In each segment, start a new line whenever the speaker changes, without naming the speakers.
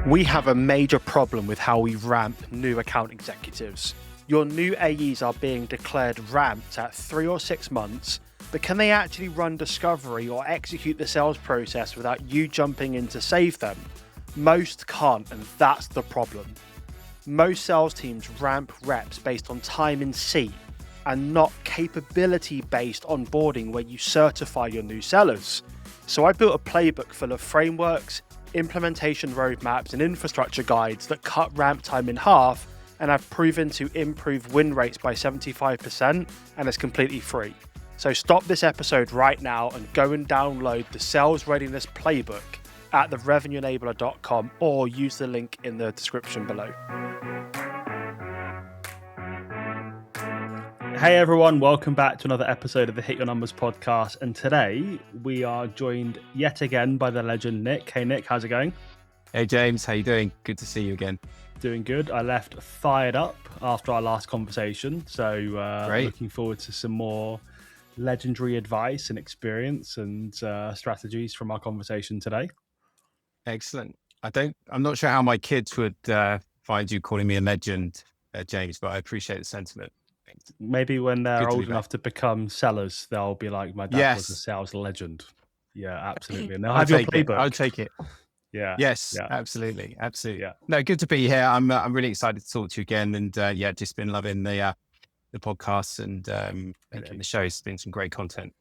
We have a major problem with how we ramp new account executives. Your new AEs are being declared ramped at 3 or 6 months, but can they actually run discovery or execute the sales process without you jumping in to save them? Most can't, and that's the problem. Most sales teams ramp reps based on time in seat and not capability-based onboarding where you certify your new sellers. So I built a playbook full of frameworks, implementation roadmaps, and infrastructure guides that cut ramp time in half and have proven to improve win rates by 75%, and it's completely free. So stop this episode right now and go and download the Sales Readiness Playbook at therevenueenabler.com or use the link in the description below. Hey everyone, welcome back to another episode of the Hit Your Numbers podcast. And today we are joined yet again by the legend Nick. Hey Nick, how's it going?
Hey James, how you doing? Good to see you again.
Doing good. I left fired up after our last conversation. So looking forward to some more legendary advice and experience and strategies from our conversation today.
Excellent. I'm not sure how my kids would find you calling me a legend, James, but I appreciate the sentiment. Thanks.
Maybe when they're old enough to become sellers, they'll be like, my dad was a sales legend. Yeah, absolutely. And they'll have your playbook.
I'll take it.
Yeah.
Yes, yeah. Absolutely. Yeah. No, good to be here. I'm really excited to talk to you again. And just been loving the podcasts and the show. It's been some great content.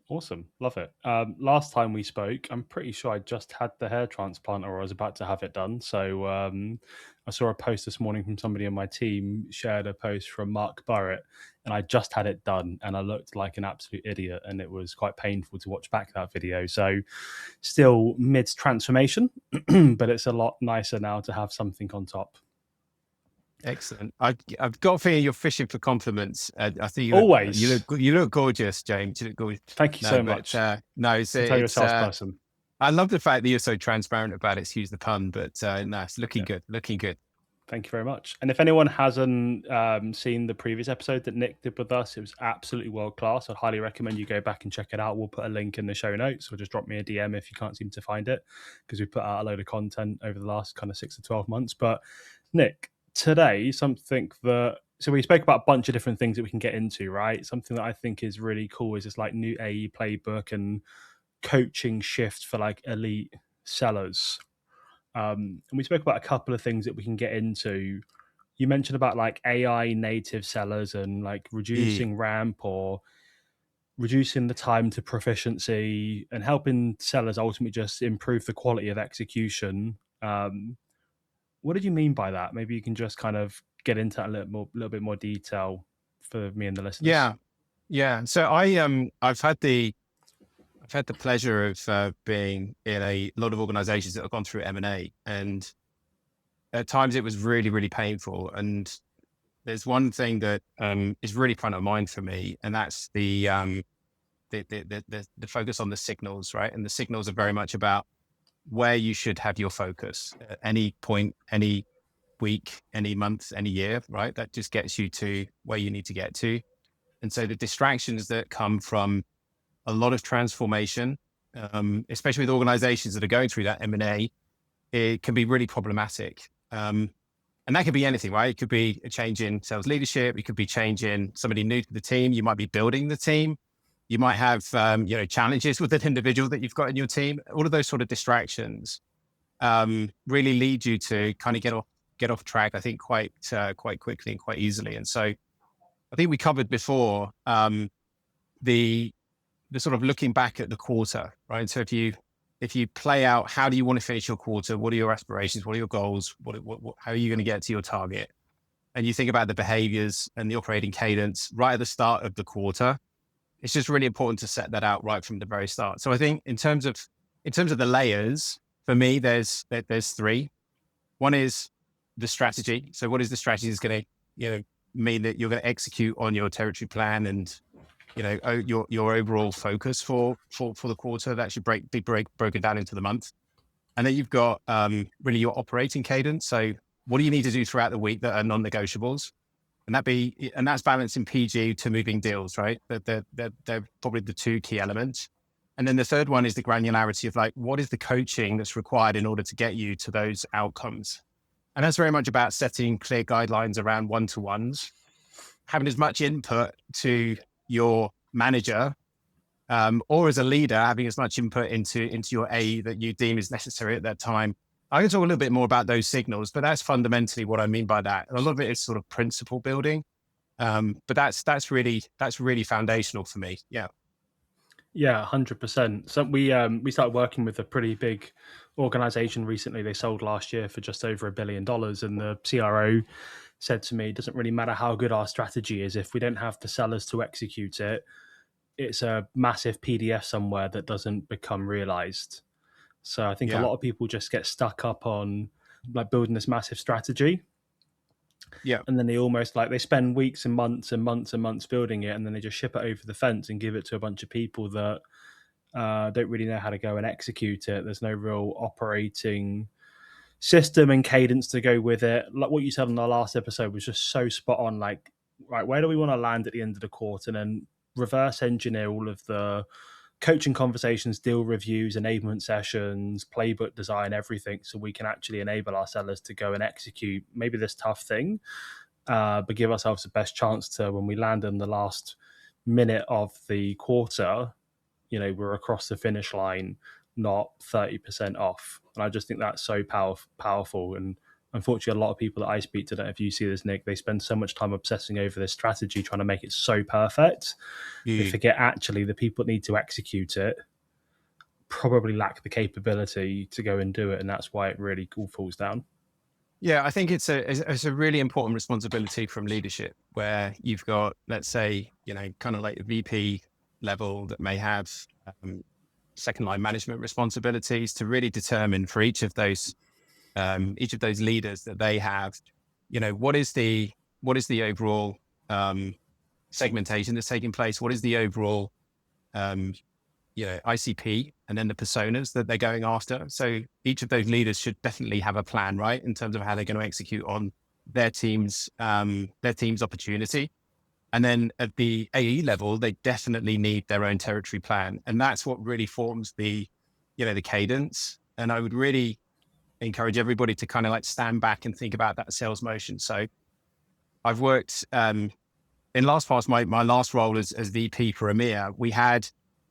Awesome. Love it. Last time we spoke, I'm pretty sure I just had the hair transplant or I was about to have it done. So I saw a post this morning from somebody on my team, shared a post from Mark Burrett, and I just had it done and I looked like an absolute idiot and it was quite painful to watch back that video. So still mid transformation, but it's a lot nicer now to have something on top.
Excellent. I've got a feeling you're fishing for compliments. I think you look gorgeous, James. You look gorgeous.
Thank you so much.
Tell you're a salesperson. I love the fact that you're so transparent about it. Excuse the pun, but it's looking good. Looking good.
Thank you very much. And if anyone hasn't seen the previous episode that Nick did with us, it was absolutely world class. I'd highly recommend you go back and check it out. We'll put a link in the show notes, or just drop me a DM if you can't seem to find it, because we put out a load of content over the last kind of 6 to 12 months. But Nick, today, so we spoke about a bunch of different things that we can get into, right? Something that I think is really cool is this like new AE playbook and coaching shift for like elite sellers. And we spoke about a couple of things that we can get into. You mentioned about like AI native sellers and like reducing ramp or reducing the time to proficiency and helping sellers ultimately just improve the quality of execution. What did you mean by that? Maybe you can just kind of get into that a little bit more detail for me and the listeners.
Yeah. So I've had the pleasure of being in a lot of organizations that have gone through M&A, and at times it was really, really painful. And there's one thing that is really front of mind for me, and that's the focus on the signals, right? And the signals are very much about where you should have your focus at any point, any week, any month, any year, right? That just gets you to where you need to get to. And so the distractions that come from a lot of transformation, especially with organizations that are going through that M&A, it can be really problematic. And that could be anything, right? It could be a change in sales leadership. It could be change in somebody new to the team. You might be building the team. You might have, challenges with an individual that you've got in your team. All of those sort of distractions really lead you to kind of get off track, I think, quite quickly and quite easily. And so I think we covered before the sort of looking back at the quarter, right? So if you play out, how do you want to finish your quarter? What are your aspirations? What are your goals? How are you going to get to your target? And you think about the behaviors and the operating cadence right at the start of the quarter. It's just really important to set that out right from the very start. So I think in terms of the layers, for me, there's 3. One is the strategy. So what is the strategy is going to, mean that you're going to execute on your territory plan and, your overall focus for the quarter. That should be broken down into the month. And then you've got really your operating cadence. So what do you need to do throughout the week that are non-negotiables? And that's balancing PG to moving deals, right? They're probably the 2 key elements. And then the third one is the granularity of like, what is the coaching that's required in order to get you to those outcomes? And that's very much about setting clear guidelines around one-to-ones, having as much input to your manager, or as a leader, having as much input into your AE that you deem is necessary at that time. I can talk a little bit more about those signals, but that's fundamentally what I mean by that. A lot of it is sort of principle building, but that's really foundational for me. Yeah.
Yeah, 100%. So we started working with a pretty big organization recently. They sold last year for just over $1 billion, and the CRO said to me, "It doesn't really matter how good our strategy is if we don't have the sellers to execute it. It's a massive PDF somewhere that doesn't become realized." So I think a
Yeah.
lot of people just get stuck up on like building this massive strategy.
Yeah.
And then they almost like they spend weeks and months and months and months building it, and then they just ship it over the fence and give it to a bunch of people that don't really know how to go and execute it. There's no real operating system and cadence to go with it. Like what you said on the last episode was just so spot on. Like, right, where do we want to land at the end of the quarter, and then reverse engineer all of the coaching conversations, deal reviews, enablement sessions, playbook design, everything, so we can actually enable our sellers to go and execute maybe this tough thing, but give ourselves the best chance to, when we land in the last minute of the quarter, we're across the finish line, not 30% off. And I just think that's so powerful. And unfortunately, a lot of people that I speak to, don't know if you see this, Nick, they spend so much time obsessing over this strategy, trying to make it so perfect. They forget actually the people that need to execute it probably lack the capability to go and do it. And that's why it really all falls down.
Yeah, I think it's a really important responsibility from leadership where you've got, let's say, kind of like a VP level that may have second line management responsibilities to really determine for each of those leaders that they have, what is the overall segmentation that's taking place? What is the overall ICP, and then the personas that they're going after. So each of those leaders should definitely have a plan, right, in terms of how they're going to execute on their team's opportunity. And then at the AE level, they definitely need their own territory plan, and that's what really forms the cadence. And I would really encourage everybody to kind of like stand back and think about that sales motion. So I've worked in LastPass, my last role as VP for EMEA, we had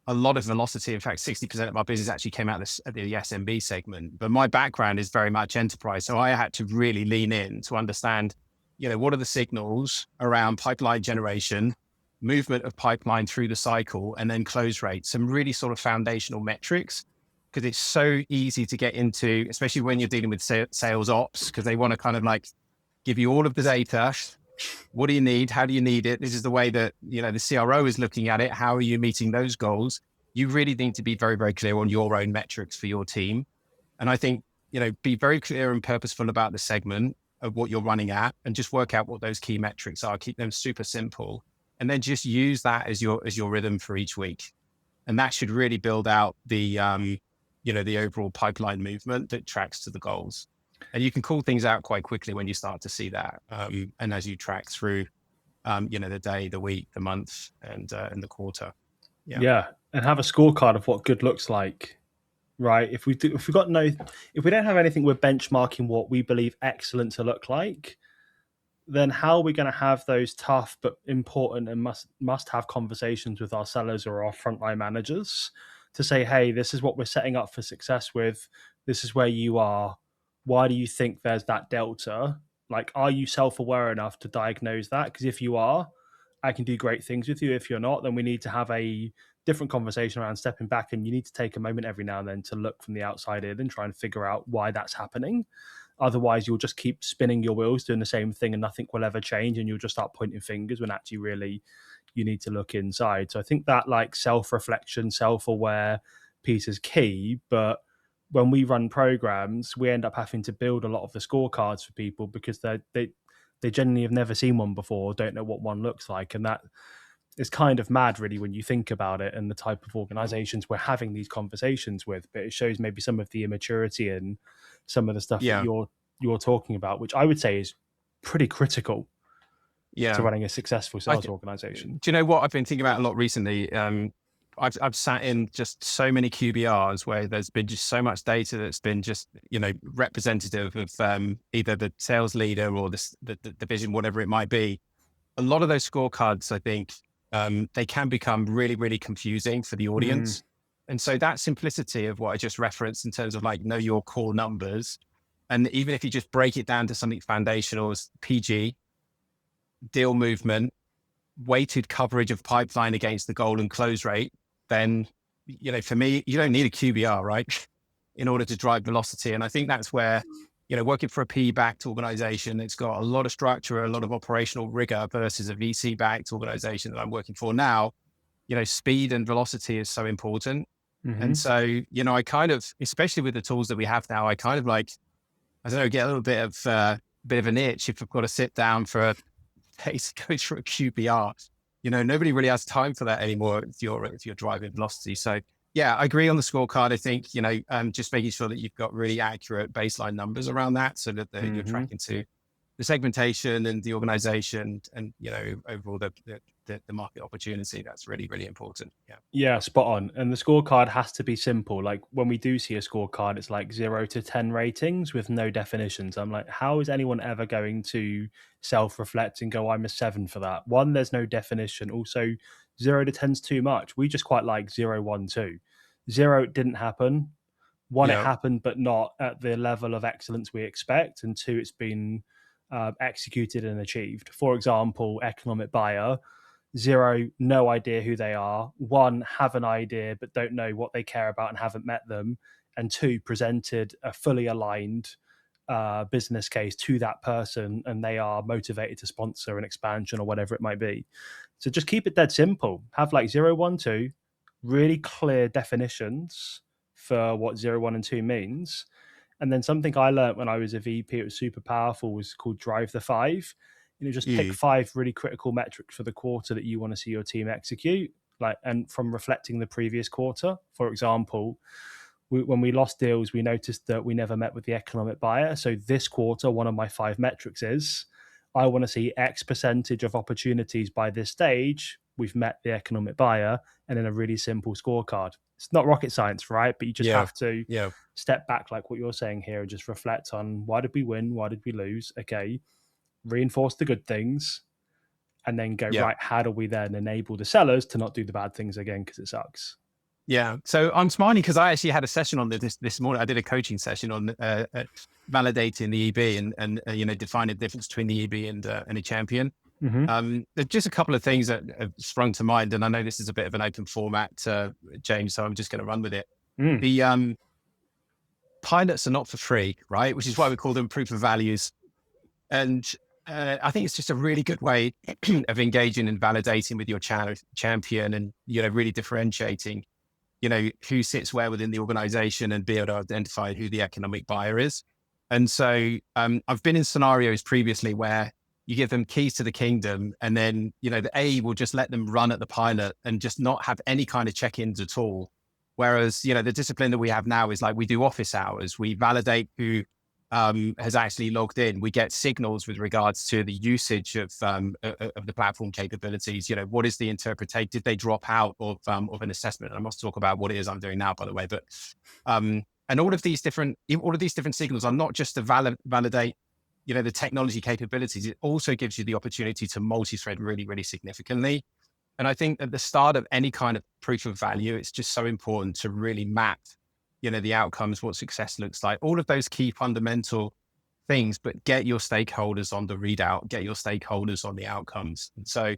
a lot of velocity. In fact, 60% of our business actually came out of the SMB segment. But my background is very much enterprise. So I had to really lean in to understand, what are the signals around pipeline generation, movement of pipeline through the cycle, and then close rates, some really sort of foundational metrics, because it's so easy to get into, especially when you're dealing with sales ops, because they want to kind of like give you all of the data. What do you need? How do you need it? This is the way that, the CRO is looking at it. How are you meeting those goals? You really need to be very, very clear on your own metrics for your team. And I think, be very clear and purposeful about the segment of what you're running at, and just work out what those key metrics are. Keep them super simple, and then just use that as your rhythm for each week. And that should really build out the, the overall pipeline movement that tracks to the goals. And you can call things out quite quickly when you start to see that. And as you track through, the day, the week, the month, and the quarter.
Yeah. And have a scorecard of what good looks like, right? If we don't have anything, we're benchmarking what we believe excellent to look like, then how are we going to have those tough but important and must have conversations with our sellers or our frontline managers to say, hey, this is what we're setting up for success with. This is where you are. Why do you think there's that delta? Like, are you self-aware enough to diagnose that? Because if you are, I can do great things with you. If you're not, then we need to have a different conversation around stepping back, and you need to take a moment every now and then to look from the outside in and try and figure out why that's happening. Otherwise, you'll just keep spinning your wheels doing the same thing and nothing will ever change, and you'll just start pointing fingers when actually really you need to look inside. So I think that like self-reflection, self-aware piece is key. But when we run programs, we end up having to build a lot of the scorecards for people because they generally have never seen one before, don't know what one looks like. And that is kind of mad, really, when you think about it and the type of organizations we're having these conversations with. But it shows maybe some of the immaturity and some of the stuff that you're talking about, which I would say is pretty critical to running a successful sales organization.
Do you know what I've been thinking about a lot recently? I've sat in just so many QBRs where there's been just so much data that's been just, representative of either the sales leader or the division, whatever it might be. A lot of those scorecards, I think, they can become really, really confusing for the audience. And so that simplicity of what I just referenced in terms of like, know your core numbers. And even if you just break it down to something foundational as PG, deal movement, weighted coverage of pipeline against the goal and close rate, then, for me, you don't need a QBR, right? In order to drive velocity. And I think that's where, working for a PE-backed organization, it's got a lot of structure, a lot of operational rigor versus a VC-backed organization that I'm working for now. Speed and velocity is so important. And so, I kind of, especially with the tools that we have now, I kind of like, I don't know, get a little bit of an itch if I've got to sit down for a pace go through a QBR. Nobody really has time for that anymore if you're driving velocity. So yeah, I agree on the scorecard. I think, just making sure that you've got really accurate baseline numbers around that so that you're tracking to the segmentation and the organization and, overall the market opportunity. That's really, really important.
Yeah, spot on. And the scorecard has to be simple. Like when we do see a scorecard, it's like 0 to 10 ratings with no definitions. I'm like, how is anyone ever going to self-reflect and go, I'm a 7 for that? One, there's no definition. Also, 0 to 10's too much. We just quite like 0, 1, 2. 0, it didn't happen. 1, it happened, but not at the level of excellence we expect. And 2, it's been executed and achieved. For example, economic buyer. 0, no idea who they are. 1, have an idea but don't know what they care about and haven't met them. And 2, presented a fully aligned business case to that person and they are motivated to sponsor an expansion or whatever it might be. So just keep it dead simple. Have like 0, 1, 2, really clear definitions for what 0, 1, and 2 means. And then something I learned when I was a VP, it was super powerful, was called Drive the 5. Just pick 5 really critical metrics for the quarter that you want to see your team execute, and from reflecting the previous quarter. For example, when we lost deals, we noticed that we never met with the economic buyer. So this quarter, one of my 5 metrics is I want to see X percentage of opportunities by this stage. We've met the economic buyer, and in a really simple scorecard. It's not rocket science, right? But you just have to step back, like what you're saying here, and just reflect on why did we win? Why did we lose? Okay. Reinforce the good things and then go, right, how do we then enable the sellers to not do the bad things again because it sucks?
Yeah. So I'm smiling because I actually had a session on this morning. I did a coaching session on validating the EB and defining the difference between the EB and a champion. There's just a couple of things that have sprung to mind, and I know this is a bit of an open format, James, so I'm just going to run with it. The pilots are not for free, right? Which is why we call them proof of values. And I think it's just a really good way of engaging and validating with your champion and, really differentiating, who sits where within the organization and be able to identify who the economic buyer is. And so I've been in scenarios previously where you give them keys to the kingdom and then, the A will just let them run at the pilot and just not have any kind of check-ins at all. Whereas, the discipline that we have now is like we do office hours, we validate who has actually logged in. We get signals with regards to the usage of the platform capabilities. What is the interpretation? Did they drop out of an assessment? And I must talk about what it is I'm doing now, by the way. But and all of these different signals are not just to validate, the technology capabilities. It also gives you the opportunity to multi-thread really, really significantly. And I think at the start of any kind of proof of value, it's just so important to really map the outcomes, what success looks like, all of those key fundamental things, but get your stakeholders on the readout, get your stakeholders on the outcomes. And so,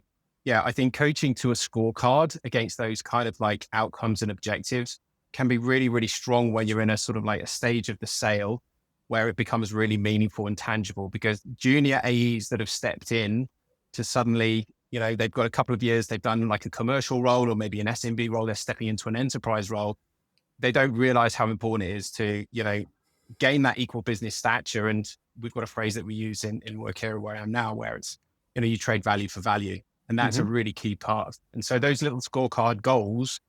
I think coaching to a scorecard against those kind of like outcomes and objectives can be really, really strong when you're in a sort of like a stage of the sale where it becomes really meaningful and tangible, because junior AEs that have stepped in to suddenly, they've got a couple of years, they've done like a commercial role or maybe an SMB role, they're stepping into an enterprise role. They don't realize how important it is to, gain that equal business stature. And we've got a phrase that we use in Workera where I am now, where it's, you trade value for value. And that's a really key part. And so those little scorecard goals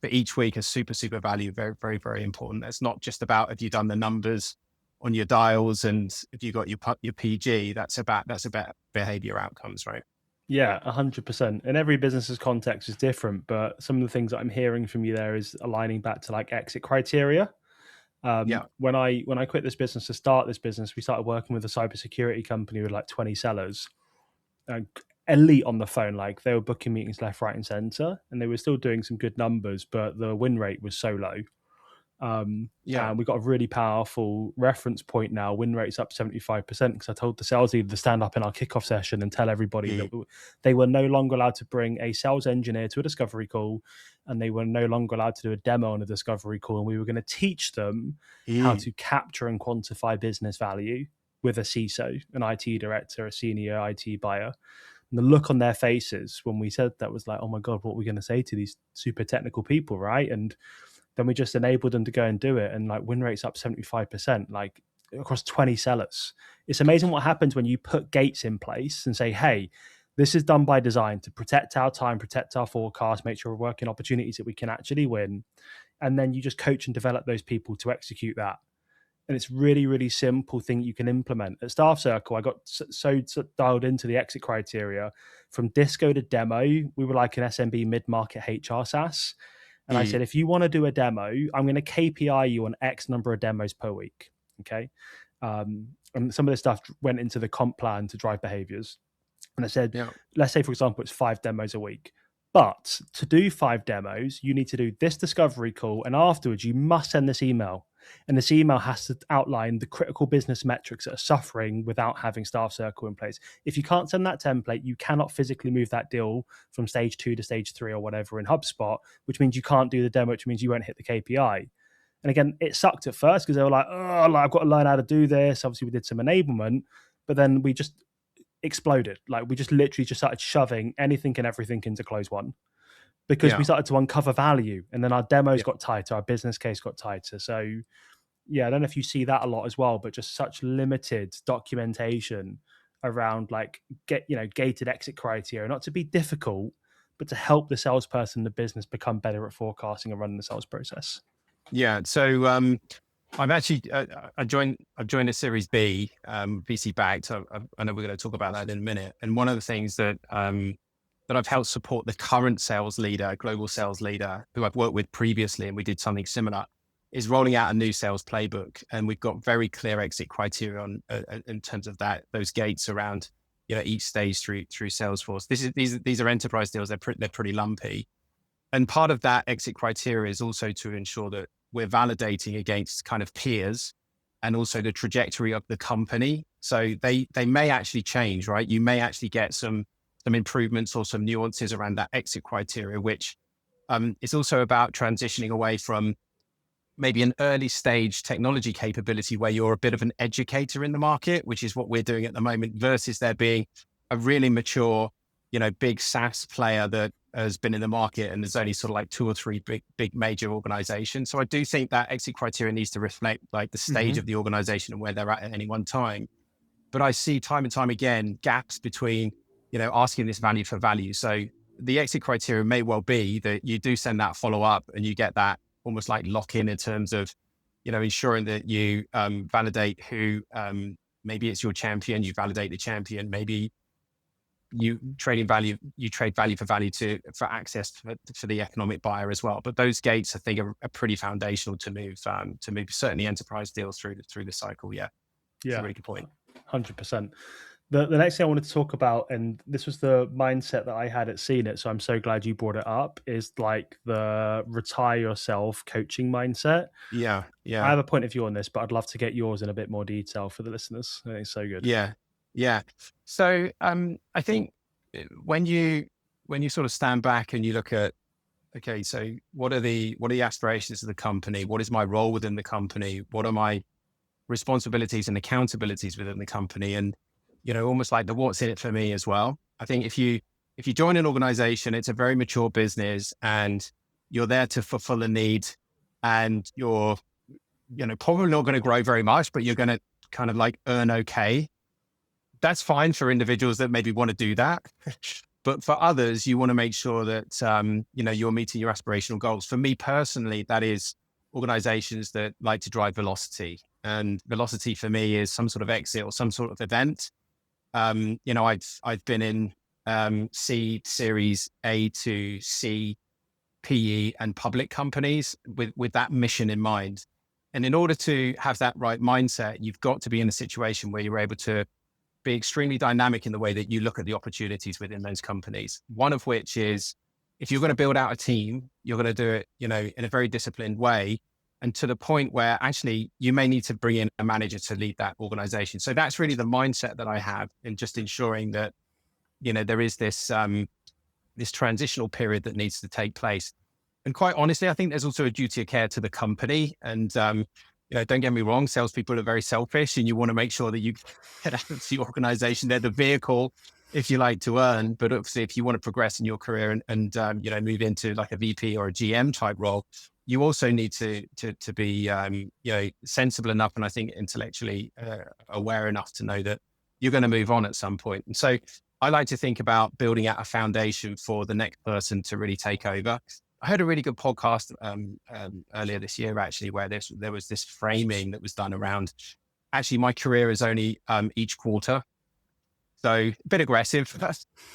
for each week are super, super value, very, very, very important. It's not just about, have you done the numbers on your dials and if you got your PG, that's about behavior outcomes, right?
Yeah, 100%. And every business's context is different, but some of the things that I'm hearing from you there is aligning back to like exit criteria.
Yeah.
When I quit this business to start this business, we started working with a cybersecurity company with like 20 sellers, uh, elite on the phone. Like they were booking meetings left, right, and center, and they were still doing some good numbers, but the win rate was so low.
Yeah.
And we got a really powerful reference point now. Win rate's up 75% because I told the sales leader to stand up in our kickoff session and tell everybody that
Mm,
they were no longer allowed to bring a sales engineer to a discovery call, and they were no longer allowed to do a demo on a discovery call. And we were going to teach them how
mm,
to capture and quantify business value with a CISO, an IT director, a senior IT buyer. And the look on their faces when we said that was like, oh my God, what are we going to say to these super technical people, right? And then we just enabled them to go and do it. And like win rates up 75%, like across 20 sellers. It's amazing what happens when you put gates in place and say, hey, this is done by design to protect our time, protect our forecast, make sure we're working opportunities that we can actually win. And then you just coach and develop those people to execute that. And it's really, really simple thing you can implement. At Staff Circle, I got so dialed into the exit criteria from disco to demo. We were like an SMB mid-market HR SaaS. And I
mm.
said, if you want to do a demo, I'm going to KPI you on X number of demos per week. Okay. And some of this stuff went into the comp plan to drive behaviors. And I said,
Yeah.
let's say, for example, it's 5 demos a week. But to do 5 demos, you need to do this discovery call. And afterwards, you must send this email. And this email has to outline the critical business metrics that are suffering without having Staff Circle in place. If you can't send that template, you cannot physically move that deal from stage 2 to stage 3 or whatever in HubSpot, which means you can't do the demo, which means you won't hit the KPI. And again, it sucked at first because they were like, oh, like, I've got to learn how to do this. Obviously, we did some enablement, but then we just exploded. Like we just literally just started shoving anything and everything into close one because we
Yeah.
started to uncover value, and then our demos
Yeah.
got tighter, our business case got tighter. So yeah, I don't know if you see that a lot as well, but just such limited documentation around like gated exit criteria, not to be difficult, but to help the salesperson, the business become better at forecasting and running the sales process.
Yeah. So I've actually I've joined a Series B, VC backed. I know we're going to talk about that in a minute. And one of the things that that I've helped support the current sales leader, global sales leader, who I've worked with previously, and we did something similar, is rolling out a new sales playbook. And we've got very clear exit criteria on in terms of that, those gates around each stage through Salesforce. These are enterprise deals. They're pretty lumpy. And part of that exit criteria is also to ensure that we're validating against kind of peers and also the trajectory of the company. So they may actually change, right? You may actually get some improvements or some nuances around that exit criteria, which is also about transitioning away from maybe an early stage technology capability where you're a bit of an educator in the market, which is what we're doing at the moment, versus there being a really mature, big SaaS player that has been in the market and there's only sort of like 2 or 3 big major organizations. So I do think that exit criteria needs to reflect like the stage
Mm-hmm.
of the organization and where they're at any one time. But I see time and time again gaps between, asking this value for value. So the exit criteria may well be that you do send that follow up and you get that almost like lock in terms of, ensuring that you validate who, maybe it's your champion, you validate the champion, maybe you trade value for value for access for the economic buyer as well. But those gates, I think, are pretty foundational to move certainly enterprise deals through the cycle. Yeah, it's a
Yeah,
really good point.
100%. The next thing I wanted to talk about, and this was the mindset that I had at Seen It, so I'm so glad you brought it up, is like the retire yourself coaching mindset.
Yeah,
I
yeah,
have a point of view on this, but I'd love to get yours in a bit more detail for the listeners. I think it's so good.
yeah, yeah. So I think when you sort of stand back and you look at, okay, so what are the aspirations of the company? What is my role within the company? What are my responsibilities and accountabilities within the company? And almost like the what's in it for me as well. I think if you join an organization, it's a very mature business and you're there to fulfill a need, and you're probably not going to grow very much, but you're going to kind of like earn okay. That's fine for individuals that maybe want to do that. But for others, you want to make sure that, you're meeting your aspirational goals. For me personally, that is organizations that like to drive velocity. And velocity for me is some sort of exit or some sort of event. I've been in seed, Series A to C, PE, and public companies with that mission in mind. And in order to have that right mindset, you've got to be in a situation where you're able to be extremely dynamic in the way that you look at the opportunities within those companies. One of which is, if you're going to build out a team, you're going to do it, in a very disciplined way, and to the point where actually you may need to bring in a manager to lead that organization. So that's really the mindset that I have in just ensuring that, there is this transitional period that needs to take place. And quite honestly, I think there's also a duty of care to the company. And, don't get me wrong, salespeople are very selfish, and you want to make sure that you get out of the organization. They're the vehicle, if you like, to earn. But obviously, if you want to progress in your career and move into like a VP or a GM type role, you also need to be, sensible enough, and I think intellectually aware enough to know that you're going to move on at some point. And so I like to think about building out a foundation for the next person to really take over. I heard a really good podcast earlier this year, actually, where there was this framing that was done around, actually, my career is only each quarter. So a bit aggressive.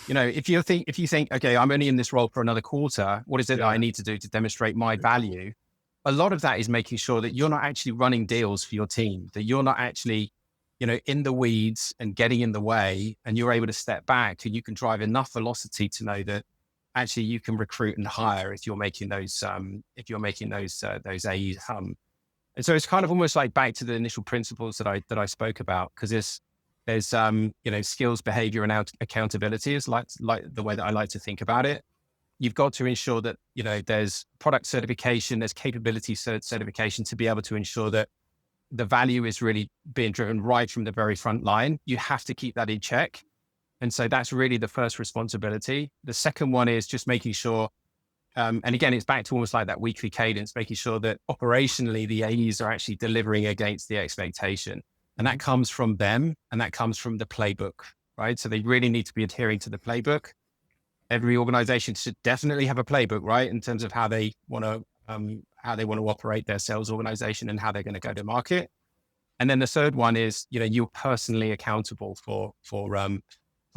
If you think, okay, I'm only in this role for another quarter, what is it that I need to do to demonstrate my value? A lot of that is making sure that you're not actually running deals for your team, that you're not actually, in the weeds and getting in the way, and you're able to step back and you can drive enough velocity to know that actually you can recruit and hire if you're making those AEs hum. And so it's kind of almost like back to the initial principles that I spoke about, because there's skills, behavior, and accountability is like the way that I like to think about it. You've got to ensure that, there's product certification, there's capability certification to be able to ensure that the value is really being driven right from the very front line. You have to keep that in check. And so that's really the first responsibility. The second one is just making sure, and again, it's back to almost like that weekly cadence, making sure that operationally the AEs are actually delivering against the expectation. And that comes from them, and that comes from the playbook, right? So they really need to be adhering to the playbook. Every organization should definitely have a playbook, right? In terms of how they want to operate their sales organization and how they're going to go to market. And then the third one is, you're personally accountable for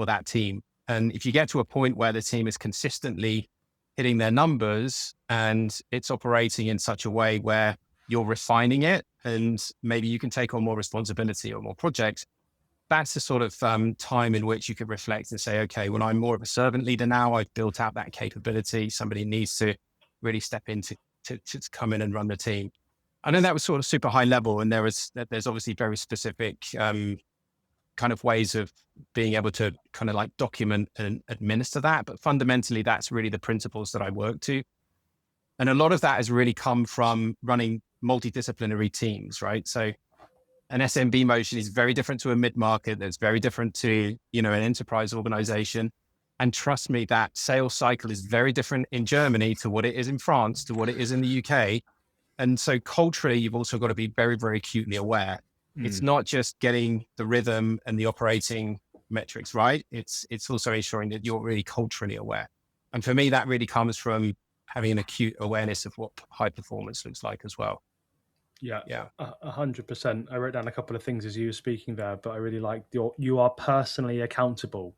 that team. And if you get to a point where the team is consistently hitting their numbers and it's operating in such a way where you're refining it, and maybe you can take on more responsibility or more projects, that's the sort of time in which you could reflect and say, okay, well, I'm more of a servant leader now. I've built out that capability. Somebody needs to really step in to come in and run the team. I know that was sort of super high level, and there's obviously very specific kind of ways of being able to kind of like document and administer that. But fundamentally, that's really the principles that I work to. And a lot of that has really come from running multidisciplinary teams, right? So an SMB motion is very different to a mid-market. That's very different to, an enterprise organization. And trust me, that sales cycle is very different in Germany to what it is in France, to what it is in the UK. And so culturally, you've also got to be very, very acutely aware. It's not just getting the rhythm and the operating metrics right. It's also ensuring that you're really culturally aware. And for me, that really comes from having an acute awareness of what high performance looks like as well.
Yeah, 100%. I wrote down a couple of things as you were speaking there, but I really liked you are personally accountable.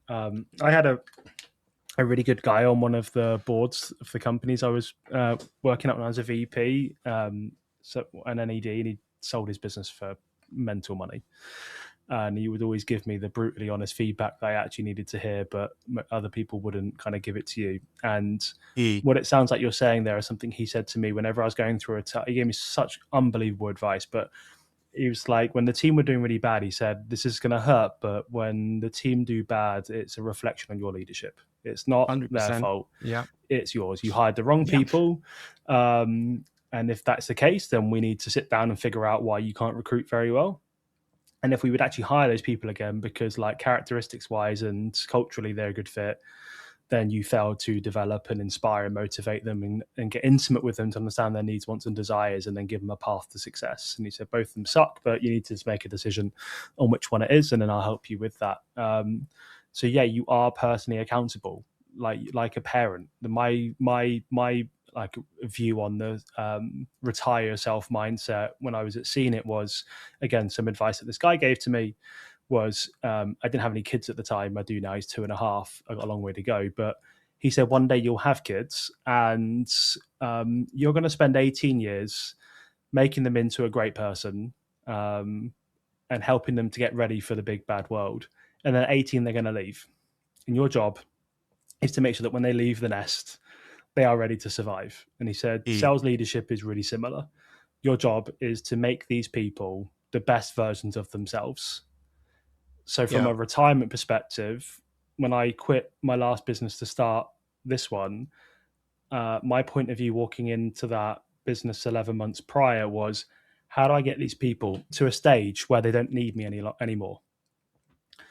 I had a really good guy on one of the boards of the companies I was working at when I was a VP, so an NED, and he sold his business for mental money. And he would always give me the brutally honest feedback that I actually needed to hear, but other people wouldn't kind of give it to you. And what it sounds like you're saying there is something he said to me whenever I was going through he gave me such unbelievable advice, but he was like, when the team were doing really bad, he said, this is going to hurt, but when the team do bad, it's a reflection on your leadership. It's not 100%. Their fault.
Yeah,
it's yours. You hired the wrong people. And if that's the case, then we need to sit down and figure out why you can't recruit very well. And if we would actually hire those people again, because like characteristics wise and culturally, they're a good fit, then you fail to develop and inspire and motivate them and get intimate with them to understand their needs, wants, and desires, and then give them a path to success. And he said, both of them suck, but you need to make a decision on which one it is, and then I'll help you with that. So yeah, you are personally accountable, like a parent. My like view on the retire yourself mindset when I was at CNET was, again, some advice that this guy gave to me was I didn't have any kids at the time. I do now. He's 2.5. I've got a long way to go. But he said one day you'll have kids and you're going to spend 18 years making them into a great person and helping them to get ready for the big bad world. And then at 18, they're going to leave. And your job is to make sure that when they leave the nest, they are ready to survive. And he said, sales leadership is really similar. Your job is to make these people the best versions of themselves. So from a retirement perspective, when I quit my last business to start this one, my point of view walking into that business 11 months prior was, how do I get these people to a stage where they don't need me anymore?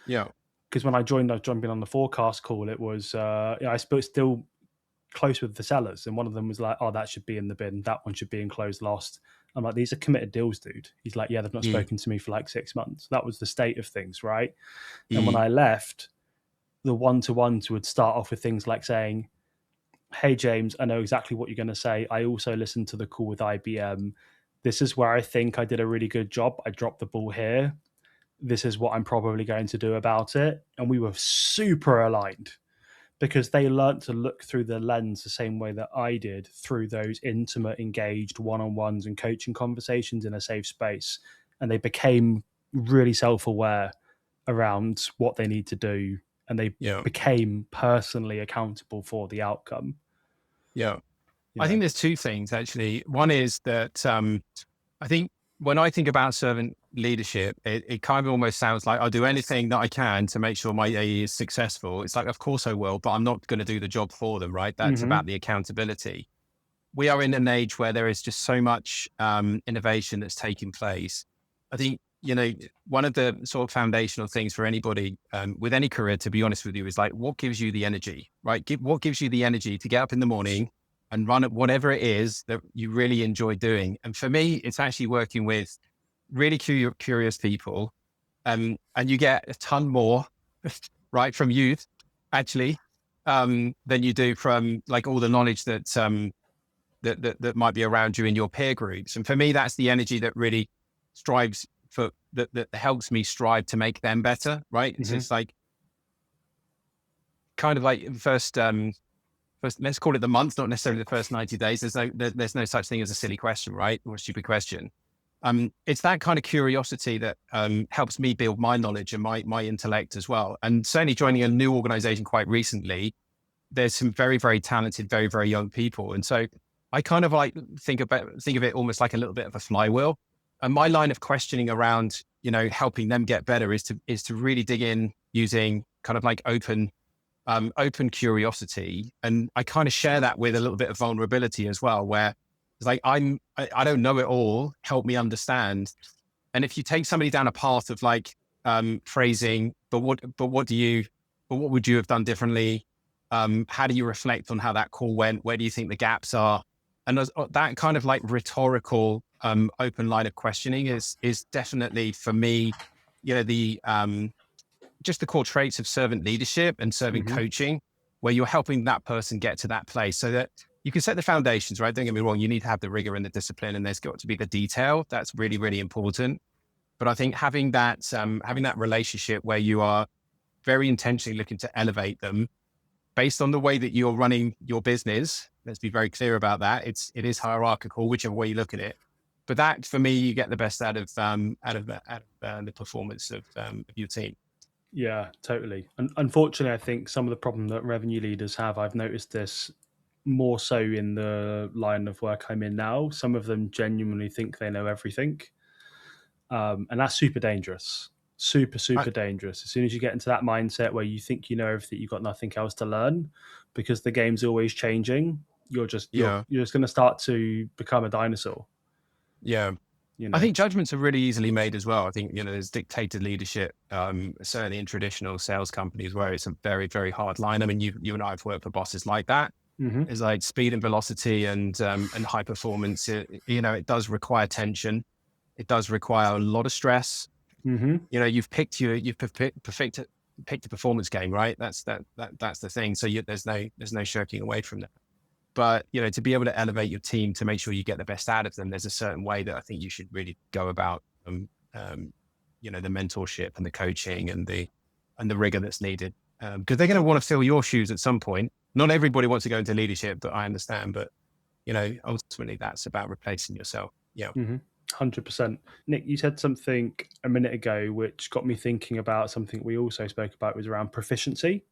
Yeah.
Because when I joined, I was jumping on the forecast call. It was, I still close with the sellers. And one of them was like, oh, that should be in the bin. That one should be in closed lost. I'm like, these are committed deals, dude. He's like, yeah, they've not spoken to me for like 6 months. That was the state of things, right? And when I left, the one-to-ones would start off with things like saying, hey, James, I know exactly what you're going to say. I also listened to the call with IBM. This is where I think I did a really good job. I dropped the ball here. This is what I'm probably going to do about it. And we were super aligned because they learned to look through the lens the same way that I did through those intimate, engaged one-on-ones and coaching conversations in a safe space. And they became really self-aware around what they need to do. And they became personally accountable for the outcome.
Yeah. I think there's two things, actually. One is that I think when I think about servant leadership, it kind of almost sounds like I'll do anything that I can to make sure my AE is successful. It's like, of course I will, but I'm not going to do the job for them, right? That's about the accountability. We are in an age where there is just so much innovation that's taking place. I think, one of the sort of foundational things for anybody with any career, to be honest with you, is like, what gives you the energy, right? What gives you the energy to get up in the morning and run at whatever it is that you really enjoy doing. And for me, it's actually working with really curious people. And you get a ton more, right, from youth, actually, than you do from like all the knowledge that that might be around you in your peer groups. And for me, that's the energy that really strives for, that helps me strive to make them better, right? So it's like, kind of like first, let's call it the month, not necessarily the first 90 days. There's no such thing as a silly question, right? Or a stupid question. It's that kind of curiosity that helps me build my knowledge and my intellect as well. And certainly joining a new organization quite recently, there's some very, very talented, very, very young people. And so I kind of like think of it almost like a little bit of a flywheel. And my line of questioning around, helping them get better is to really dig in using kind of like open curiosity. And I kind of share that with a little bit of vulnerability as well, where it's like, I don't know it all, help me understand. And if you take somebody down a path of like phrasing, but what would you have done differently? How do you reflect on how that call went? Where do you think the gaps are? And that kind of like rhetorical open line of questioning is definitely for me, just the core traits of servant leadership and servant coaching, where you're helping that person get to that place so that you can set the foundations, right? Don't get me wrong. You need to have the rigor and the discipline, and there's got to be the detail. That's really, really important. But I think having that relationship where you are very intentionally looking to elevate them based on the way that you're running your business. Let's be very clear about that. It is hierarchical, whichever way you look at it. But that, for me, you get the best out of the performance of your team.
Yeah, totally. And unfortunately, I think some of the problem that revenue leaders have, I've noticed this more so in the line of work I'm in now. Some of them genuinely think they know everything. And that's super dangerous. Super dangerous. As soon as you get into that mindset where you think you know everything, you've got nothing else to learn because the game's always changing, you're just going to start to become a dinosaur.
Yeah. I think judgments are really easily made as well. I think, there's dictated leadership, certainly in traditional sales companies where it's a very, very hard line. I mean, you and I have worked for bosses like that. It's like speed and velocity and high performance. It does require tension. It does require a lot of stress. You've picked a performance game, right? That's the thing. So there's no shirking away from that. But, to be able to elevate your team to make sure you get the best out of them, there's a certain way that I think you should really go about, the mentorship and the coaching and the rigor that's needed. Because they're going to want to fill your shoes at some point. Not everybody wants to go into leadership, but I understand. But, ultimately that's about replacing yourself. Yeah.
100%. Nick, you said something a minute ago which got me thinking about something we also spoke about, was around proficiency.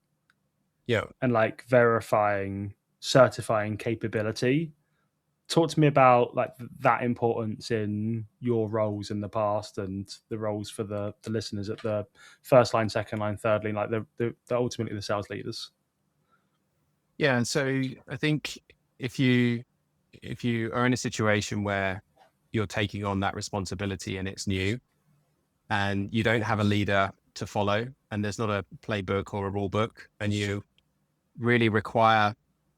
Yeah.
And like verifying, certifying capability. Talk to me about like that importance in your roles in the past and the roles for the listeners at the first line, second line, third line, like the ultimately the sales leaders.
Yeah. And so I think if you are in a situation where you're taking on that responsibility and it's new and you don't have a leader to follow and there's not a playbook or a rule book, and you really require,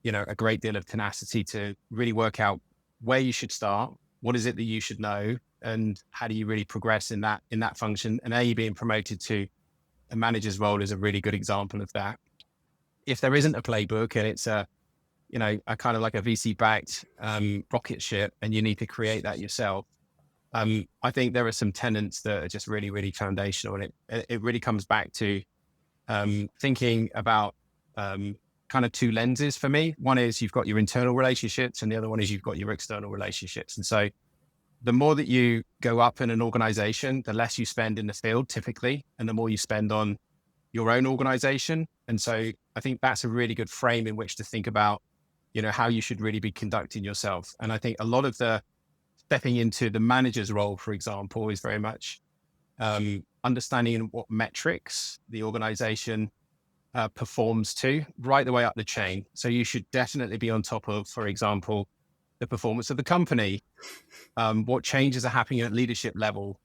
a great deal of tenacity to really work out where you should start, what is it that you should know, and how do you really progress in that function. And are you being promoted to a manager's role is a really good example of that. If there isn't a playbook and it's a kind of like a VC backed rocket ship and you need to create that yourself, I think there are some tenets that are just really, really foundational. And it really comes back to thinking about kind of two lenses for me. One is you've got your internal relationships and the other one is you've got your external relationships. And so the more that you go up in an organization, the less you spend in the field typically, and the more you spend on your own organization. And so I think that's a really good frame in which to think about, how you should really be conducting yourself. And I think a lot of the stepping into the manager's role, for example, is very much understanding what metrics the organization performs to right the way up the chain. So you should definitely be on top of, for example, the performance of the company, what changes are happening at leadership level,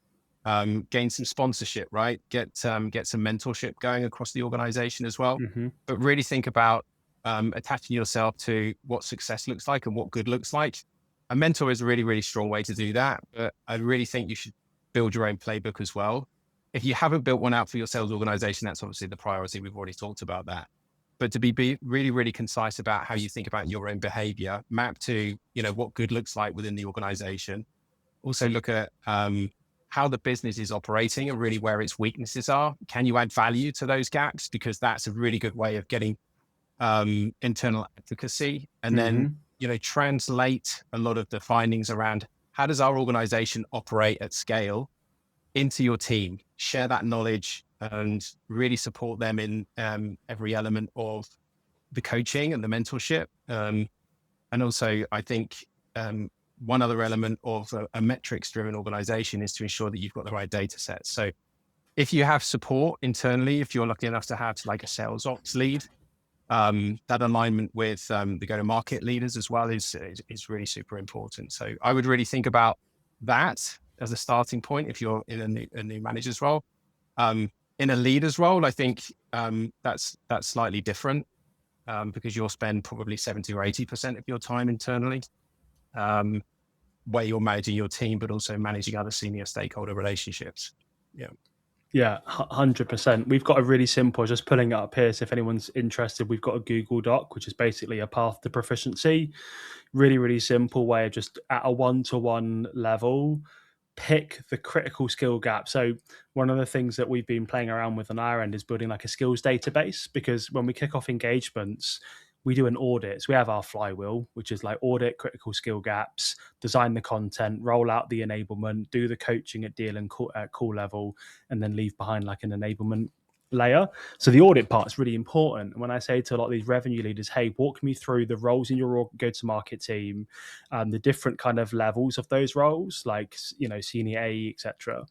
gain some sponsorship, right? Get some mentorship going across the organization as well. But really think about attaching yourself to what success looks like and what good looks like. A mentor is a really, really strong way to do that. But I really think you should build your own playbook as well. If you haven't built one out for your sales organization, that's obviously the priority. We've already talked about that. But to be really, really concise about how you think about your own behavior, map to, what good looks like within the organization. Also look at how the business is operating and really where its weaknesses are. Can you add value to those gaps? Because that's a really good way of getting internal advocacy. And then, translate a lot of the findings around how does our organization operate at scale into your team, share that knowledge and really support them in every element of the coaching and the mentorship. And also I think one other element of a metrics driven organization is to ensure that you've got the right data sets. So if you have support internally, if you're lucky enough to have like a sales ops lead, that alignment with the go-to-market leaders as well is really super important. So I would really think about that as a starting point if you're in a new manager's role. In a leader's role, I think that's slightly different because you'll spend probably 70 or 80% of your time internally, where you're managing your team, but also managing other senior stakeholder relationships. Yeah.
Yeah, 100%. We've got a really simple, just pulling it up here. So if anyone's interested, we've got a Google Doc, which is basically a path to proficiency. Really, really simple way of just at a one-to-one level, pick the critical skill gap. So one of the things that we've been playing around with on our end is building like a skills database, because when we kick off engagements, we do an audit. So we have our flywheel, which is like audit critical skill gaps, design the content, roll out the enablement, do the coaching at deal and call level, and then leave behind like an enablement layer. So the audit part is really important. And when I say to a lot of these revenue leaders, hey, walk me through the roles in your go-to-market team, the different kind of levels of those roles, like, senior AE, etc.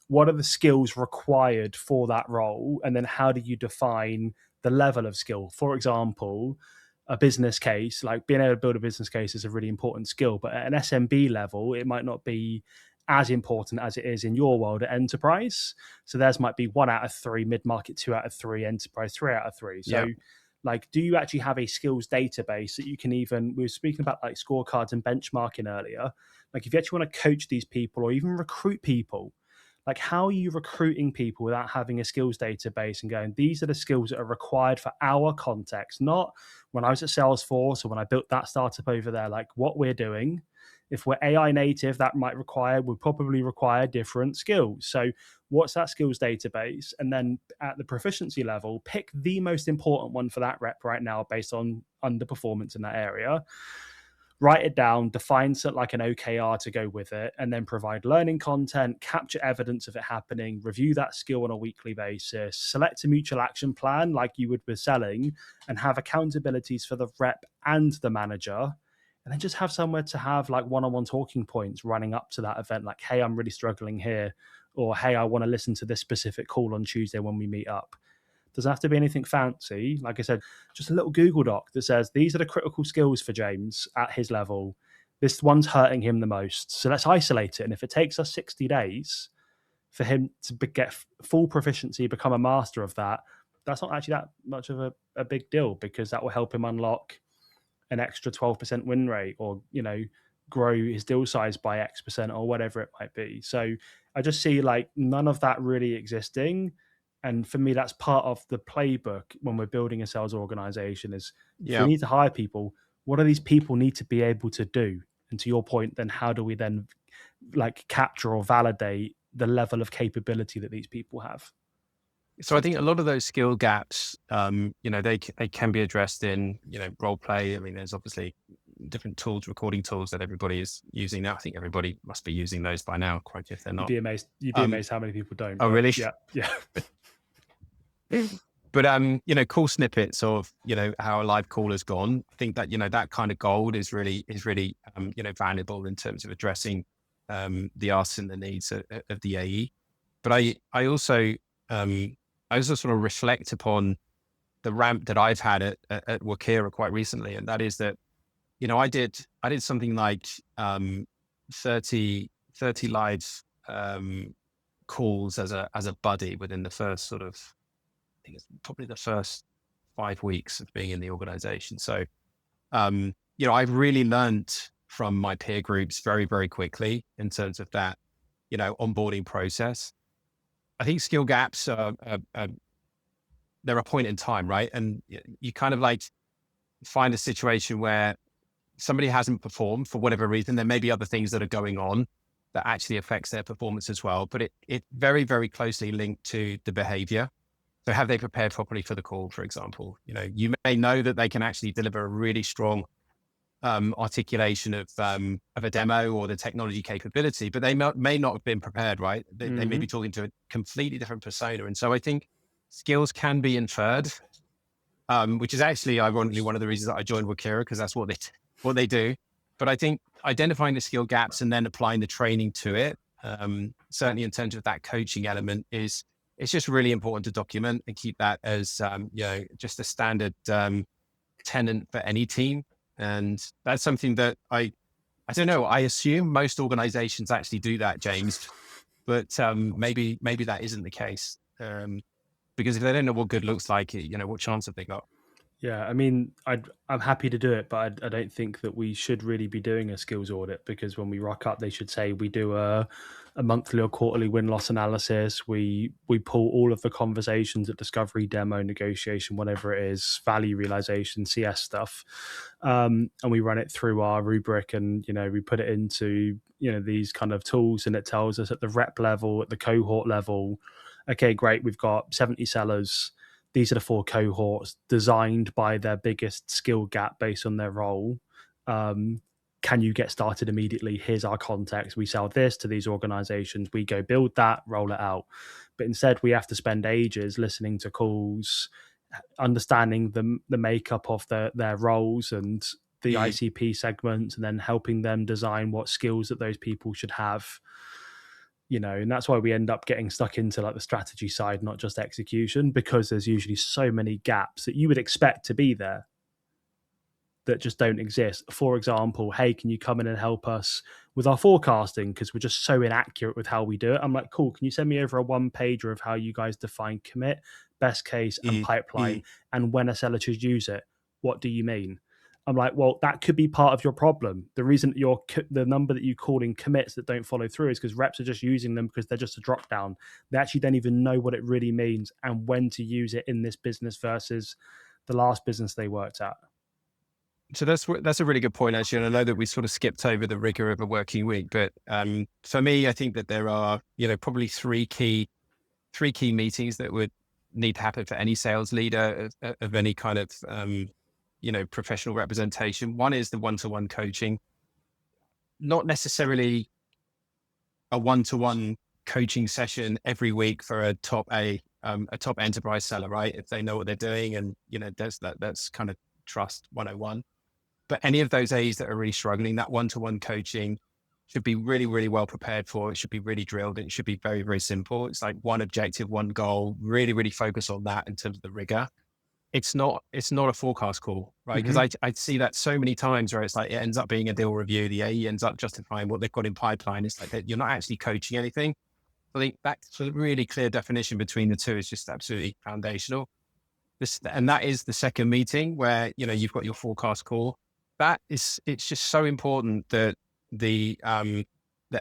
What are the skills required for that role? And then how do you define the level of skill? For example, a business case, like being able to build a business case is a really important skill, but at an SMB level, it might not be as important as it is in your world at enterprise. So theirs might be 1 out of 3, mid-market 2 out of 3, enterprise 3 out of 3. So like, do you actually have a skills database that you can we were speaking about like scorecards and benchmarking earlier. Like if you actually want to coach these people or even recruit people, like how are you recruiting people without having a skills database and going, these are the skills that are required for our context, not when I was at Salesforce or when I built that startup over there, like what we're doing. If we're AI native, would probably require different skills. So what's that skills database? And then at the proficiency level, pick the most important one for that rep right now based on underperformance in that area. Write it down, define like an OKR to go with it, and then provide learning content, capture evidence of it happening, review that skill on a weekly basis, select a mutual action plan like you would with selling, and have accountabilities for the rep and the manager. And then just have somewhere to have like one-on-one talking points running up to that event, like, hey, I'm really struggling here, or hey, I want to listen to this specific call on Tuesday when we meet up. Doesn't have to be anything fancy. Like I said, just a little Google Doc that says these are the critical skills for James at his level. This one's hurting him the most. So let's isolate it. And if it takes us 60 days for him to get full proficiency, become a master of that, that's not actually that much of a big deal, because that will help him unlock an extra 12% win rate, or, grow his deal size by X% or whatever it might be. So I just see like none of that really existing. And for me, that's part of the playbook when we're building a sales organization is if we need to hire people, what do these people need to be able to do? And to your point, then how do we then like capture or validate the level of capability that these people have?
So I think a lot of those skill gaps, they can be addressed in, role play. I mean, there's obviously different tools, recording tools that everybody is using now. I think everybody must be using those by now, quite if they're not.
You'd be amazed how many people don't.
Oh, really?
Yeah.
But cool snippets of how a live call has gone. I think that that kind of gold is really valuable in terms of addressing the asks and the needs of the AE. But I also sort of reflect upon the ramp that I've had at Workera quite recently, and that is that I did something like 30 live calls as a buddy within the first sort of, I think it's probably the first 5 weeks of being in the organization. So, I've really learned from my peer groups very, very quickly in terms of that, onboarding process. I think skill gaps they're a point in time, right? And you kind of like find a situation where somebody hasn't performed for whatever reason. There may be other things that are going on that actually affects their performance as well, but it very, very closely linked to the behavior. So have they prepared properly for the call, for example? You may know that they can actually deliver a really strong articulation of a demo or the technology capability, but they may not have been prepared, right? They may be talking to a completely different persona. And so I think skills can be inferred, which is actually ironically one of the reasons that I joined Workera, because that's what they do. But I think identifying the skill gaps and then applying the training to it, certainly in terms of that coaching element, it's just really important to document and keep that as just a standard tenet for any team. And that's something that I don't know. I assume most organizations actually do that, James, but maybe that isn't the case. Because if they don't know what good looks like, what chance have they got?
Yeah, I mean, I'm happy to do it, but I don't think that we should really be doing a skills audit, because when we rock up, they should say we do a monthly or quarterly win-loss analysis. We pull all of the conversations at discovery, demo, negotiation, whatever it is, value realization, CS stuff, and we run it through our rubric, and we put it into these kind of tools, and it tells us at the rep level, at the cohort level, okay, great, we've got 70 sellers. These are the 4 cohorts designed by their biggest skill gap based on their role. Can you get started immediately? Here's our context. We sell this to these organizations. We go build that, roll it out. But instead, we have to spend ages listening to calls, understanding the makeup of their roles and the ICP segments, and then helping them design what skills that those people should have. And that's why we end up getting stuck into like the strategy side, not just execution, because there's usually so many gaps that you would expect to be there that just don't exist. For example, hey, can you come in and help us with our forecasting? Because we're just so inaccurate with how we do it. I'm like, cool, can you send me over a 1-pager of how you guys define commit, best case, and pipeline, and when a seller should use it? What do you mean? I'm like, well, that could be part of your problem. The reason the number that you call in commits that don't follow through is because reps are just using them because they're just a drop down. They actually don't even know what it really means and when to use it in this business versus the last business they worked at.
So that's a really good point, actually. And I know that we sort of skipped over the rigor of a working week, but for me, I think that there are, probably three key meetings that would need to happen for any sales leader of any kind of, professional representation. One is the one-to-one coaching, not necessarily a one-to-one coaching session every week for a top enterprise seller, right? If they know what they're doing, and that's kind of trust 101. But any of those A's that are really struggling, that one-to-one coaching should be really, really well prepared for. It should be really drilled. It should be very, very simple. It's like one objective, one goal, really, really focus on that in terms of the rigor. It's not a forecast call, right? Because I see that so many times where it's like, it ends up being a deal review. The AE ends up justifying what they've got in pipeline. It's like that you're not actually coaching anything. I think that's a really clear definition between the two is just absolutely foundational. And that is the second meeting where, you've got your forecast call. It's just so important that the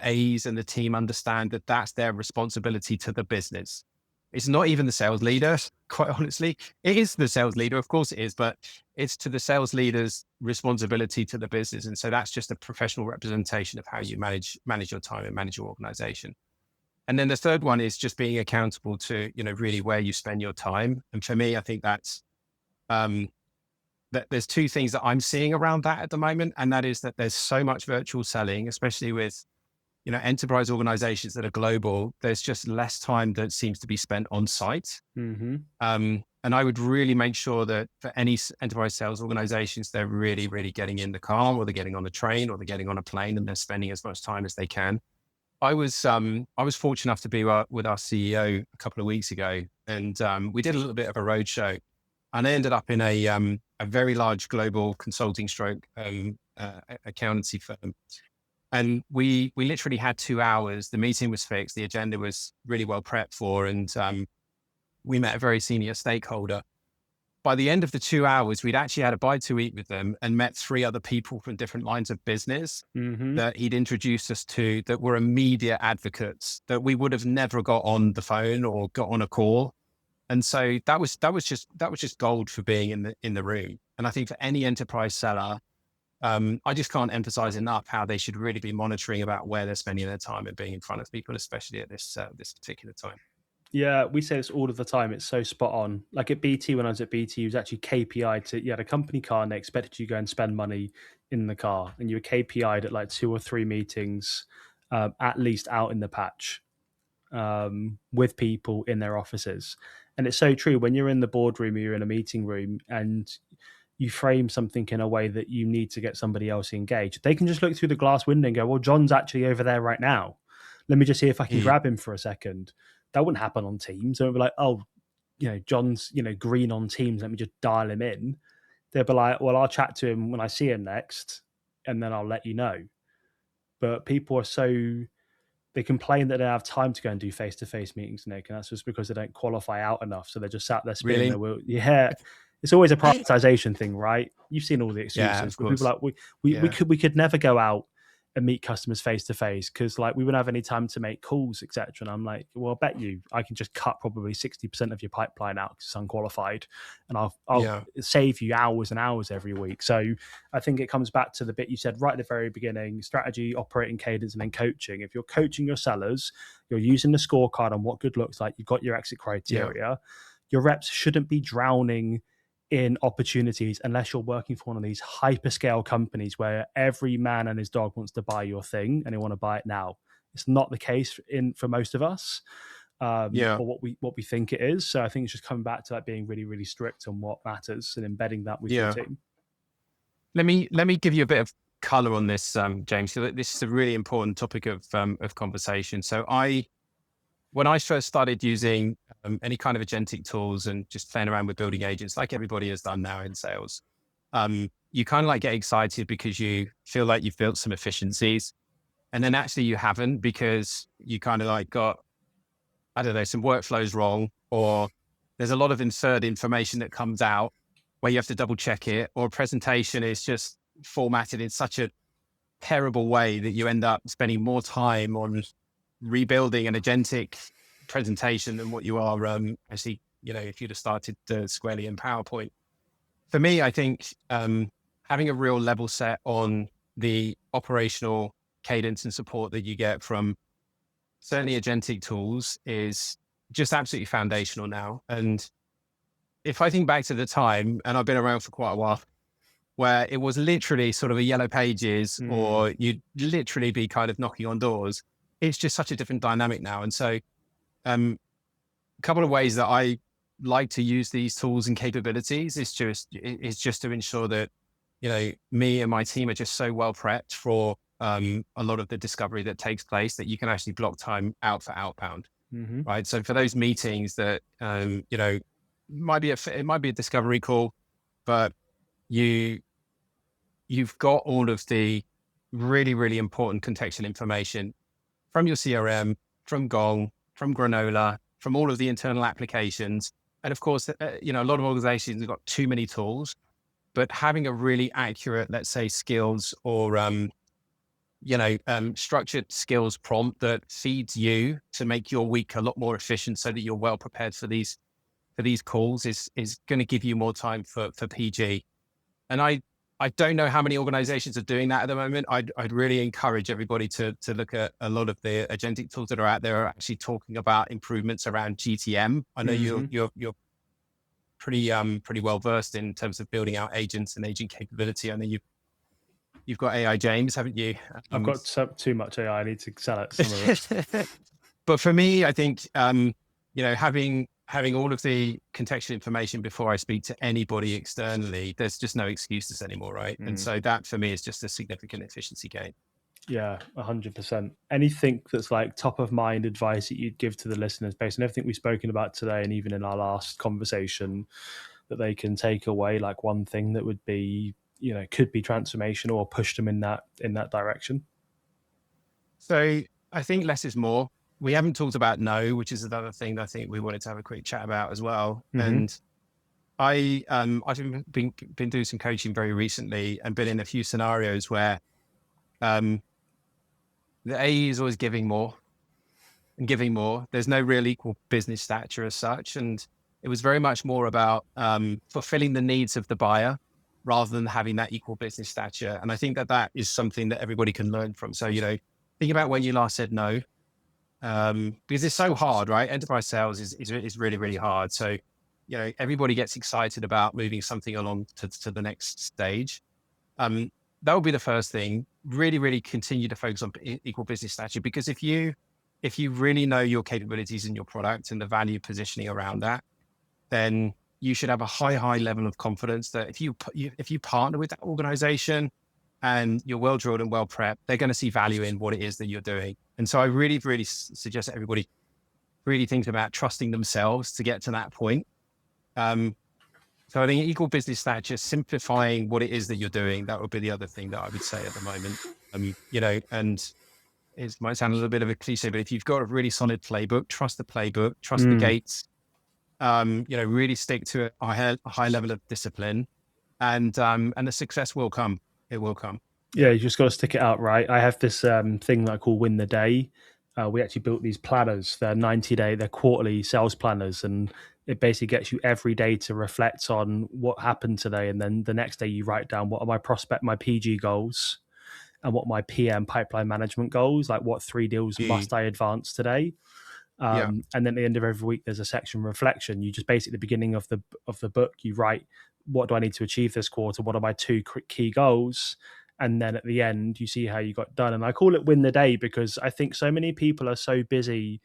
A's and the team understand that that's their responsibility to the business. It's not even the sales leader, quite honestly. It is the sales leader, of course it is, but it's to the sales leader's responsibility to the business. And so that's just a professional representation of how you manage your time and manage your organization. And then the third one is just being accountable to, really where you spend your time. And for me, I think that's, that there's two things that I'm seeing around that at the moment. And that is that there's so much virtual selling, especially with, enterprise organizations that are global. There's just less time that seems to be spent on site. And I would really make sure that for any enterprise sales organizations, they're really, really getting in the car, or they're getting on the train, or they're getting on a plane, and they're spending as much time as they can. I was fortunate enough to be with our CEO a couple of weeks ago, and we did a little bit of a roadshow, and I ended up in a very large global consulting stroke accountancy firm. And we literally had 2 hours. The meeting was fixed. The agenda was really well prepped for, and we met a very senior stakeholder. By the end of the 2 hours, we'd actually had a bite to eat with them and met 3 other people from different lines of business that he'd introduced us to that were immediate advocates that we would have never got on the phone or got on a call. And so that was just gold for being in the room. And I think for any enterprise seller, I just can't emphasize enough how they should really be monitoring about where they're spending their time and being in front of people, especially at this particular time.
Yeah, we say this all of the time. It's so spot on. Like at BT, when I was at BT, you was actually KPI'd to, you had a company car and they expected you to go and spend money in the car. And you were KPI'd at like 2 or 3 meetings, at least out in the patch, with people in their offices. And it's so true when you're in the boardroom or you're in a meeting room and you frame something in a way that you need to get somebody else engaged. They can just look through the glass window and go, well, John's actually over there right now. Let me just see if I can grab him for a second. That wouldn't happen on Teams. It would be like, oh, John's, green on Teams. Let me just dial him in. They'd be like, well, I'll chat to him when I see him next, and then I'll let you know. But people are they complain that they don't have time to go and do face-to-face meetings, Nick, and that's just because they don't qualify out enough. So they're just sat there spinning their wheel. Yeah. It's always a prioritization thing, right? You've seen all the excuses.
Yeah, of
but
course.
people are like, we could never go out and meet customers face to face because like we wouldn't have any time to make calls, etc. And I'm like, well, I bet you I can just cut probably 60% of your pipeline out because it's unqualified, and I'll save you hours and hours every week. So I think it comes back to the bit you said right at the very beginning: strategy, operating cadence, and then coaching. If you're coaching your sellers, you're using the scorecard on what good looks like. You've got your exit criteria. Your reps shouldn't be drowning in opportunities unless you're working for one of these hyperscale companies where every man and his dog wants to buy your thing and they want to buy it now. It's not the case for most of us, or what we think it is. So I think it's just coming back to like being really, really strict on what matters and embedding that with your team.
Let me give you a bit of color on this, James. So this is a really important topic of conversation. So when I first started using any kind of agentic tools and just playing around with building agents, like everybody has done now in sales, you kind of like get excited because you feel like you've built some efficiencies, and then actually you haven't because you kind of like got, I don't know, some workflows wrong, or there's a lot of inferred information that comes out where you have to double check it, or a presentation is just formatted in such a terrible way that you end up spending more time on rebuilding an agentic presentation than what you are actually, if you'd have started squarely in PowerPoint. For me, I think having a real level set on the operational cadence and support that you get from certainly agentic tools is just absolutely foundational now. And if I think back to the time, and I've been around for quite a while, where it was literally sort of a yellow pages or you'd literally be kind of knocking on doors, it's just such a different dynamic now. And so a couple of ways that I like to use these tools and capabilities is just to ensure that, you know, me and my team are just so well prepped for a lot of the discovery that takes place that you can actually block time out for outbound, right? So for those meetings that, you know, it might be a discovery call, but you've got all of the really, really important contextual information from your CRM, from Gong, from Granola, from all of the internal applications. And of course, you know, a lot of organizations have got too many tools, but having a really accurate, let's say, skills or, structured skills prompt that feeds you to make your week a lot more efficient so that you're well prepared for these calls is going to give you more time for PG. And I don't know how many organizations are doing that at the moment. I'd really encourage everybody to look at a lot of the agentic tools that are out there are actually talking about improvements around GTM. I know you're pretty well versed in terms of building out agents and agent capability. I know you've got AI James, haven't you?
I've got too much AI. I need to sell it. Some of it.
But for me, I think having all of the contextual information before I speak to anybody externally, there's just no excuses anymore, right? And so that for me is just a significant efficiency gain.
Yeah, 100%. Anything that's like top of mind advice that you'd give to the listeners based on everything we've spoken about today and even in our last conversation that they can take away, like one thing that would be, you know, could be transformational or push them in that direction?
So I think less is more. We haven't talked about no, which is another thing that I think we wanted to have a quick chat about as well. And I've been doing some coaching very recently and been in a few scenarios where the AE is always giving more and giving more. There's no real equal business stature as such. And it was very much more about fulfilling the needs of the buyer rather than having that equal business stature. And I think that is something that everybody can learn from. So, you know, think about when you last said no. Because it's so hard, right? Enterprise sales is really, really hard. So, you know, everybody gets excited about moving something along to the next stage. That would be the first thing. Really, really continue to focus on equal business stature, because if you really know your capabilities in your product and the value positioning around that, then you should have a high level of confidence that if you partner with that organization and you're well drilled and well prepped, they're going to see value in what it is that you're doing. And so I really, really suggest that everybody really thinks about trusting themselves to get to that point. So I think equal business stature, simplifying what it is that you're doing, that would be the other thing that I would say at the moment. You know, and it might sound a little bit of a cliche, but if you've got a really solid playbook, trust the playbook, trust the gates, you know, really stick to a high level of discipline, and the success will come. It will come.
Yeah, you just got to stick it out, right? I have this thing that I call Win the Day. We actually built these planners. They're 90-day, they're quarterly sales planners, and it basically gets you every day to reflect on what happened today. And then the next day you write down what are my PG goals and what my PM pipeline management goals, like what 3 deals must I advance today? And then at the end of every week, there's a section reflection. You just basically at the beginning of the book, you write, what do I need to achieve this quarter? What are my 2 key goals? And then at the end, you see how you got done. And I call it Win the Day because I think so many people are so busy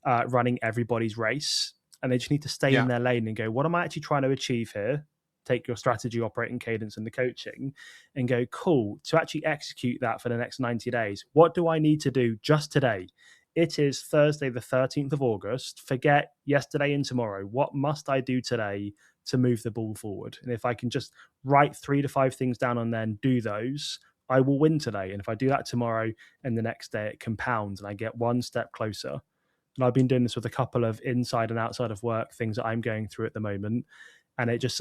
running everybody's race, and they just need to stay in their lane and go, what am I actually trying to achieve here? Take your strategy, operating cadence, and the coaching and go, cool, to actually execute that for the next 90 days. What do I need to do just today? It is Thursday, the 13th of August. Forget yesterday and tomorrow. What must I do today to move the ball forward? And if I can just write 3 to 5 things down on there and do those, I will win today. And if I do that tomorrow and the next day, it compounds and I get one step closer. And I've been doing this with a couple of inside and outside of work things that I'm going through at the moment. And it's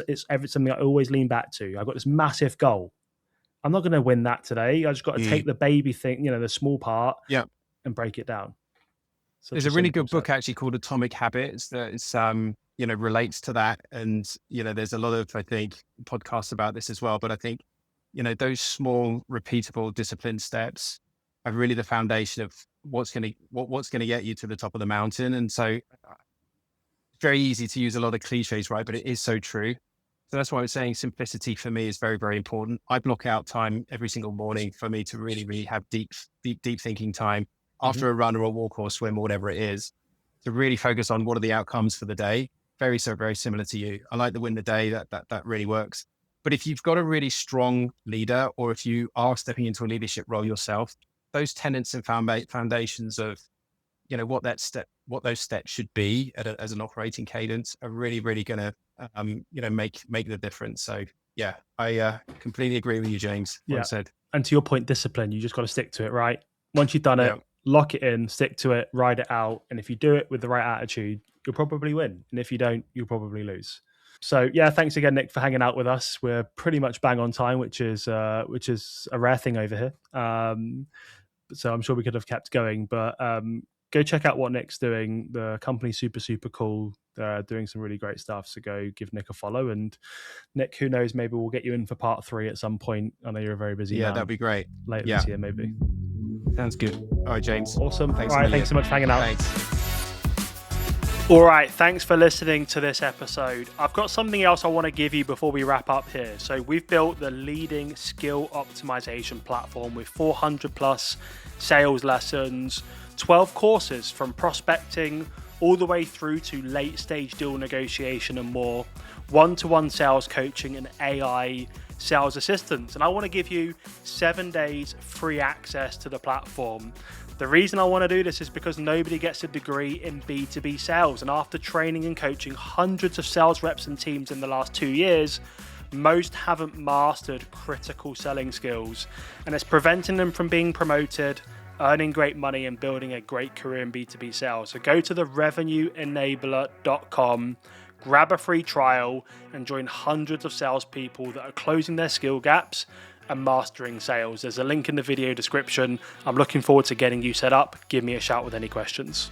something I always lean back to. I've got this massive goal. I'm not going to win that today. I just got to take the baby thing, you know, the small part and break it down.
There's a really good book actually called Atomic Habits that is, you know, relates to that. And, you know, there's a lot of, I think, podcasts about this as well. But I think those small, repeatable, disciplined steps are really the foundation of what's going to get you to the top of the mountain. And so it's very easy to use a lot of cliches, right? But it is so true. So that's why I'm saying simplicity for me is very, very important. I block out time every single morning for me to really, really have deep thinking time after a run or a walk or a swim or whatever it is, to really focus on what are the outcomes for the day. Very similar to you. I like the win the day. That really works. But if you've got a really strong leader, or if you are stepping into a leadership role yourself, those tenets and foundations of, what those steps should be as an operating cadence are really, really going to, make the difference. So yeah, I completely agree with you, James. Well said.
And to your point, discipline, you just got to stick to it, right? Once you've done it, lock it in, stick to it, ride it out. And if you do it with the right attitude, you'll probably win. And if you don't, you'll probably lose. So yeah, thanks again, Nick, for hanging out with us. We're pretty much bang on time, which is a rare thing over here. So I'm sure we could have kept going, but go check out what Nick's doing. The company's super, super cool. They're doing some really great stuff. So go give Nick a follow. And Nick, who knows, maybe we'll get you in for part 3 at some point. I know you're a very busy man.
That'd be great.
Later this year, maybe.
Sounds good. All right, James.
Awesome.
Thanks
All right, thanks so much for hanging out.
Thanks.
All right, thanks for listening to this episode. I've got something else I want to give you before we wrap up here. So we've built the leading skill optimization platform with 400 plus sales lessons, 12 courses from prospecting all the way through to late stage deal negotiation and more, one-to-one sales coaching and AI sales assistance. And I want to give you 7 days free access to the platform. The reason I want to do this is because nobody gets a degree in B2B sales. And after training and coaching hundreds of sales reps and teams in the last 2 years, most haven't mastered critical selling skills. And it's preventing them from being promoted, earning great money, and building a great career in B2B sales. So go to the revenueenabler.com, grab a free trial, and join hundreds of salespeople that are closing their skill gaps and mastering sales. There's a link in the video description. I'm looking forward to getting you set up. Give me a shout with any questions.